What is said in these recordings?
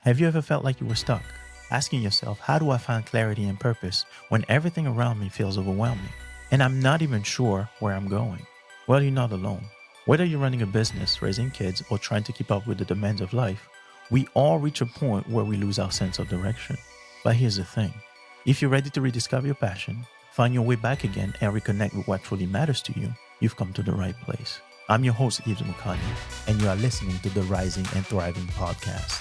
Have you ever felt like you were stuck? Asking yourself, how do I find clarity and purpose when everything around me feels overwhelming? And I'm not even sure where I'm going. Well, you're not alone. Whether you're running a business, raising kids, or trying to keep up with the demands of life, we all reach a point where we lose our sense of direction. But here's the thing, if you're ready to rediscover your passion, find your way back again, and reconnect with what truly matters to you, you've come to the right place. I'm your host, Yves Mukanya, and you are listening to the Rising and Thriving podcast.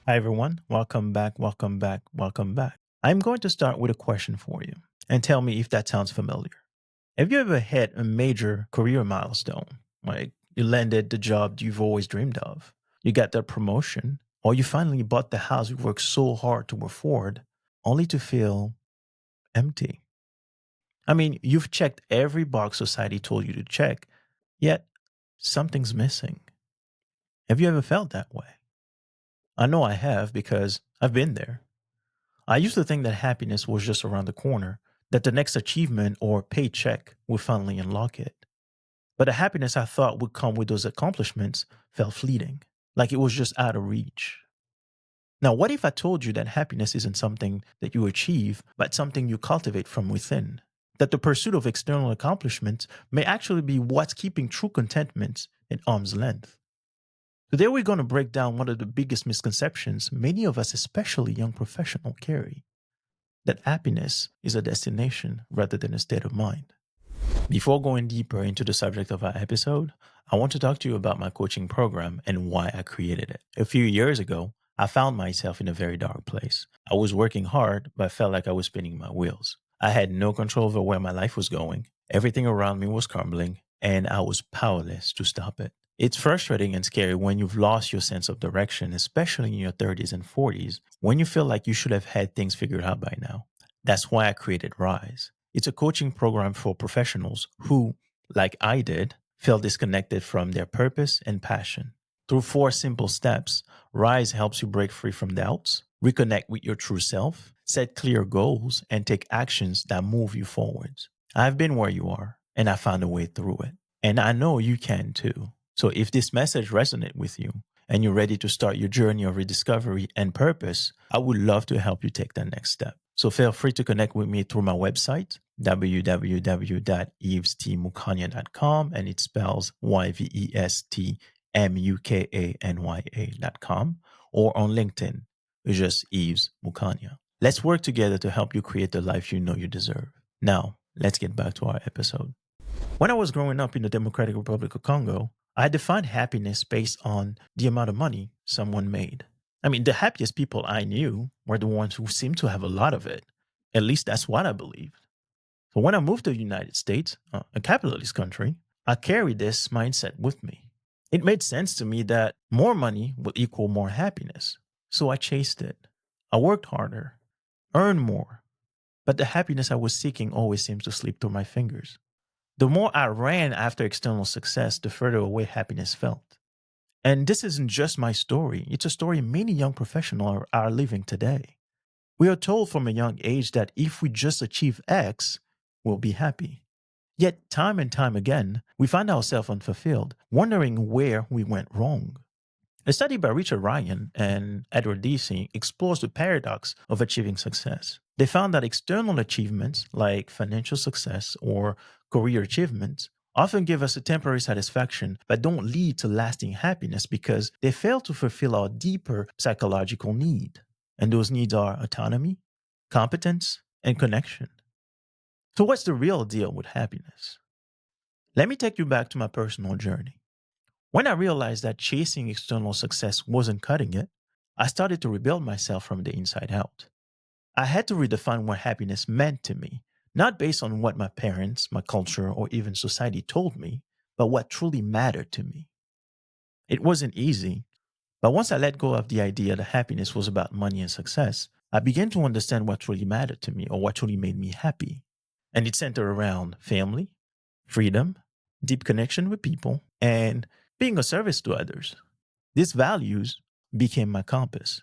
Hi, everyone. Welcome back. Welcome back. Welcome back. I'm going to start with a question for you and tell me if that sounds familiar. Have you ever hit a major career milestone? Like you landed the job you've always dreamed of, you got that promotion, or you finally bought the house you worked so hard to afford, only to feel empty? I mean, you've checked every box society told you to check, yet something's missing. Have you ever felt that way? I know I have because I've been there. I used to think that happiness was just around the corner, that the next achievement or paycheck would finally unlock it. But the happiness I thought would come with those accomplishments felt fleeting, like it was just out of reach. Now, what if I told you that happiness isn't something that you achieve, but something you cultivate from within? That the pursuit of external accomplishments may actually be what's keeping true contentment at arm's length. Today, we're going to break down one of the biggest misconceptions many of us, especially young professionals, carry, that happiness is a destination rather than a state of mind. Before going deeper into the subject of our episode, I want to talk to you about my coaching program and why I created it. A few years ago, I found myself in a very dark place. I was working hard, but felt like I was spinning my wheels. I had no control over where my life was going. Everything around me was crumbling, and I was powerless to stop it. It's frustrating and scary when you've lost your sense of direction, especially in your 30s and 40s, when you feel like you should have had things figured out by now. That's why I created Rise. It's a coaching program for professionals who, like I did, feel disconnected from their purpose and passion. Through 4 simple steps, Rise helps you break free from doubts, reconnect with your true self, set clear goals, and take actions that move you forwards. I've been where you are, and I found a way through it. And I know you can too. So if this message resonates with you and you're ready to start your journey of rediscovery and purpose, I would love to help you take that next step. So feel free to connect with me through my website, www.yvestmukanya.com, and it spells YVESTMUKANYA.com, or on LinkedIn, it's just Yves Mukanya. Let's work together to help you create the life you know you deserve. Now, let's get back to our episode. When I was growing up in the Democratic Republic of Congo, I defined happiness based on the amount of money someone made. I mean, the happiest people I knew were the ones who seemed to have a lot of it. At least that's what I believed. So when I moved to the United States, a capitalist country, I carried this mindset with me. It made sense to me that more money would equal more happiness. So I chased it. I worked harder, earned more, but the happiness I was seeking always seems to slip through my fingers. The more I ran after external success, the further away happiness felt. And this isn't just my story, it's a story many young professionals are living today. We are told from a young age that if we just achieve X, we'll be happy. Yet, time and time again, we find ourselves unfulfilled, wondering where we went wrong. A study by Richard Ryan and Edward Deci explores the paradox of achieving success. They found that external achievements like financial success or career achievements often give us a temporary satisfaction but don't lead to lasting happiness because they fail to fulfill our deeper psychological need. And those needs are autonomy, competence, and connection. So, what's the real deal with happiness? Let me take you back to my personal journey. When I realized that chasing external success wasn't cutting it, I started to rebuild myself from the inside out. I had to redefine what happiness meant to me, not based on what my parents, my culture, or even society told me, but what truly mattered to me. It wasn't easy, but once I let go of the idea that happiness was about money and success, I began to understand what truly mattered to me or what truly made me happy. And it centered around family, freedom, deep connection with people, and being of service to others. These values became my compass.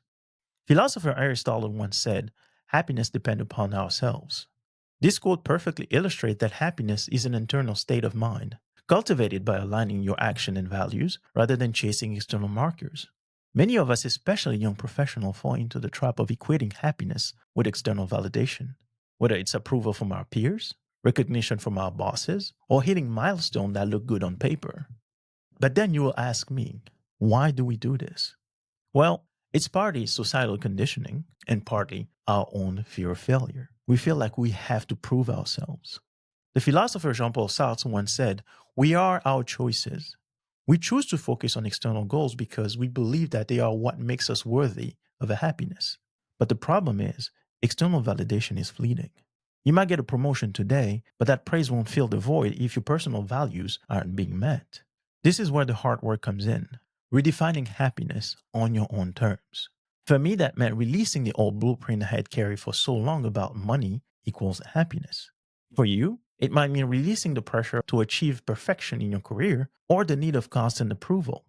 Philosopher Aristotle once said, happiness depends upon ourselves. This quote perfectly illustrates that happiness is an internal state of mind, cultivated by aligning your action and values rather than chasing external markers. Many of us, especially young professionals, fall into the trap of equating happiness with external validation, whether it's approval from our peers, recognition from our bosses, or hitting milestones that look good on paper. But then you will ask me, why do we do this? Well, it's partly societal conditioning and partly our own fear of failure. We feel like we have to prove ourselves. The philosopher Jean-Paul Sartre once said, we are our choices. We choose to focus on external goals because we believe that they are what makes us worthy of a happiness. But the problem is, external validation is fleeting. You might get a promotion today, but that praise won't fill the void if your personal values aren't being met. This is where the hard work comes in, redefining happiness on your own terms. For me, that meant releasing the old blueprint I had carried for so long about money equals happiness. For you, it might mean releasing the pressure to achieve perfection in your career or the need of constant approval.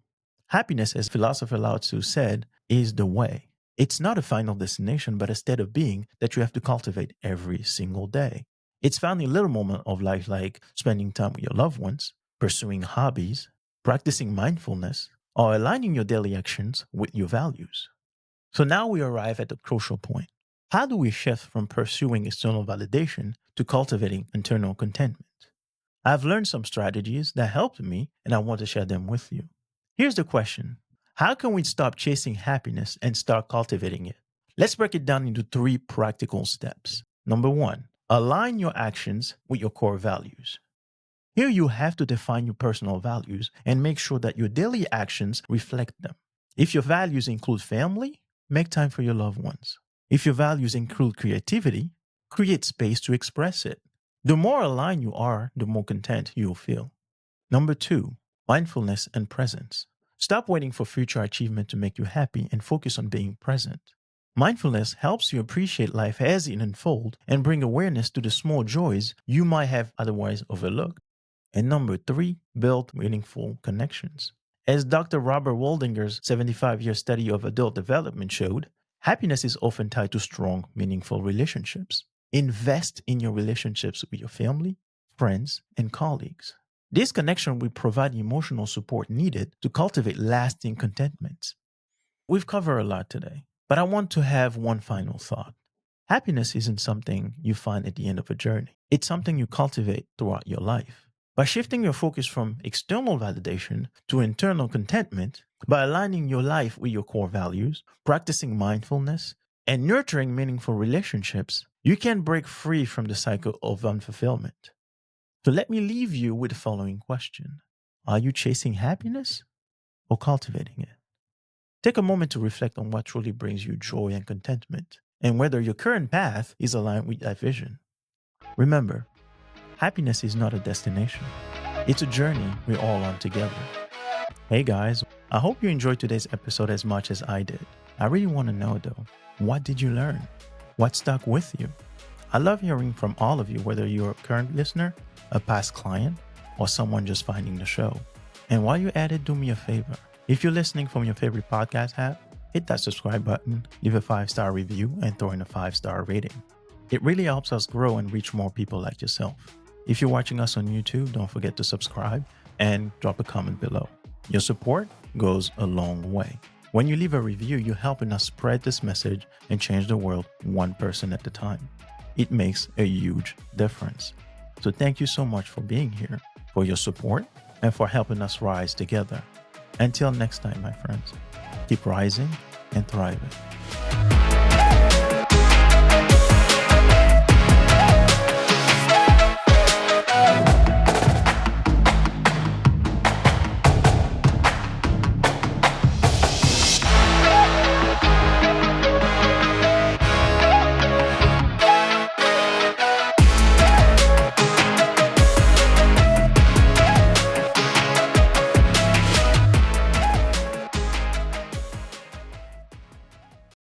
Happiness, as philosopher Lao Tzu said, is the way. It's not a final destination, but a state of being that you have to cultivate every single day. It's found in little moments of life like spending time with your loved ones, pursuing hobbies, practicing mindfulness, or aligning your daily actions with your values. So now we arrive at the crucial point. How do we shift from pursuing external validation to cultivating internal contentment? I've learned some strategies that helped me, and I want to share them with you. Here's the question. How can we stop chasing happiness and start cultivating it? Let's break it down into 3 practical steps. Number 1, align your actions with your core values. Here you have to define your personal values and make sure that your daily actions reflect them. If your values include family, make time for your loved ones. If your values include creativity, create space to express it. The more aligned you are, the more content you'll feel. Number 2, mindfulness and presence. Stop waiting for future achievement to make you happy and focus on being present. Mindfulness helps you appreciate life as it unfolds and bring awareness to the small joys you might have otherwise overlooked. And number 3, build meaningful connections. As Dr. Robert Waldinger's 75-year study of adult development showed, happiness is often tied to strong, meaningful relationships. Invest in your relationships with your family, friends, and colleagues. This connection will provide the emotional support needed to cultivate lasting contentment. We've covered a lot today, but I want to have one final thought. Happiness isn't something you find at the end of a journey. It's something you cultivate throughout your life. By shifting your focus from external validation to internal contentment, by aligning your life with your core values, practicing mindfulness, and nurturing meaningful relationships, you can break free from the cycle of unfulfillment. So let me leave you with the following question. Are you chasing happiness or cultivating it? Take a moment to reflect on what truly brings you joy and contentment, and whether your current path is aligned with that vision. Remember, happiness is not a destination. It's a journey we're all on together. Hey guys, I hope you enjoyed today's episode as much as I did. I really want to know though, what did you learn? What stuck with you? I love hearing from all of you, whether you're a current listener, a past client, or someone just finding the show. And while you're at it, do me a favor. If you're listening from your favorite podcast app, hit that subscribe button, leave a 5-star review, and throw in a 5-star rating. It really helps us grow and reach more people like yourself. If you're watching us on YouTube, don't forget to subscribe and drop a comment below. Your support goes a long way. When you leave a review, you're helping us spread this message and change the world one person at a time. It makes a huge difference. So thank you so much for being here, for your support, and for helping us rise together. Until next time, my friends, keep rising and thriving.